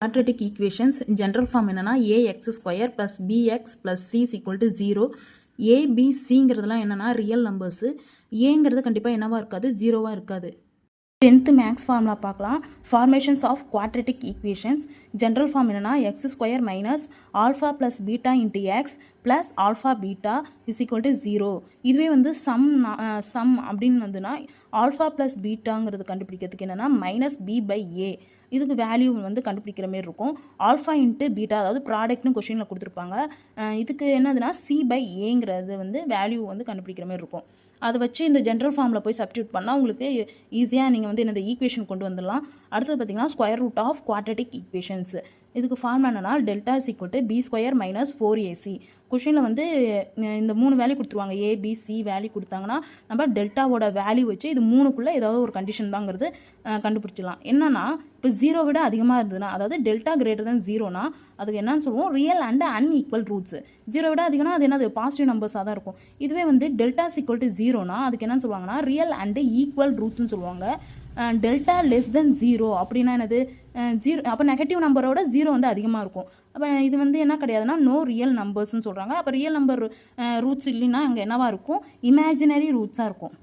quadratic equations general form என்னன்னா ax square plus bx plus c is equal to 0. a b cங்கிறதுலாம் என்னன்னா real numbers. ஏங்கிறது கண்டிப்பாக என்னவா இருக்காது, ஜீரோவாக இருக்காது. 10th மேக்ஸ் ஃபார்முலா பார்க்கலாம். Formations of quadratic equations. General form என்னன்னா X square minus alpha plus beta into X plus alpha beta is equal to 0. இதுவே வந்து சம் அப்படின்னு வந்துன்னா ஆல்ஃபா ப்ளஸ் பீட்டாங்கிறது கண்டுபிடிக்கிறதுக்கு என்னென்னா மைனஸ் பி பை ஏ, இதுக்கு வேல்யூ வந்து கண்டுபிடிக்கிற மாதிரி இருக்கும். ஆல்ஃபா இன்ட்டு பீட்டா, அதாவது ப்ராடக்ட்னு கொஷினில் கொடுத்துருப்பாங்க. இதுக்கு என்னதுன்னா சி பை ஏங்கிறது வந்து வேல்யூ வந்து கண்டுபிடிக்கிற மாதிரி இருக்கும். அதை வச்சு இந்த ஜென்ரல் ஃபார்மில் போய் சப்ஸ்டியூட் பண்ணால் உங்களுக்கு ஈஸியாக நீங்கள் வந்து இந்த ஈக்குவேஷன் கொண்டு வந்துடலாம். அடுத்தது பார்த்தீங்கன்னா square root of quadratic equations. இதுக்கு ஃபார்ம் என்னன்னா delta is equal to b square minus 4ac. கொஷினில் வந்து இந்த 3 வேல்யூ கொடுத்துருவாங்க, ஏபிசி வேல்யூ கொடுத்தாங்கன்னா நம்ம டெல்டாவோட வேல்யூ வச்சு இது 3க்குள்ளே ஏதாவது ஒரு கண்டிஷன் தாங்கிறது கண்டுபிடிச்சிடலாம். என்னன்னா இப்போ 0 விட அதிகமாக இருந்ததுன்னா, அதாவது டெல்டா கிரேட்டர் தென் 0னா அதுக்கு என்னன்னு சொல்லுவோம், ரியல் அண்ட் அன்ஈக்குவல் ரூட்ஸ். 0 விட அதிகம்னா அது என்னது, பாசிட்டிவ் நம்பர்ஸாக தான் இருக்கும். இதுவே வந்து டெல்டா இஸ் ஈக்குவல் டு 0னா அதுக்கு என்னன்னு சொல்லுவாங்கன்னா ரியல் அண்ட் ஈக்குவல் ரூட்ஸ்னு சொல்லுவாங்க. டெல்டா லெஸ் தென் 0 அப்படின்னா என்னது, 0 அப்போ நெகட்டிவ் நம்பரோட 0 வந்து அதிகமாக இருக்கும். அப்போ இது வந்து என்ன கிடையாதுன்னா நோ ரியல் நம்பர்ஸ்ன்னு சொல்கிறாங்க. அப்போ ரியல் நம்பர் ரூட்ஸ் இல்லைன்னா அங்கே என்னவாக இருக்கும், இமேஜினரி ரூட்ஸாக இருக்கும்.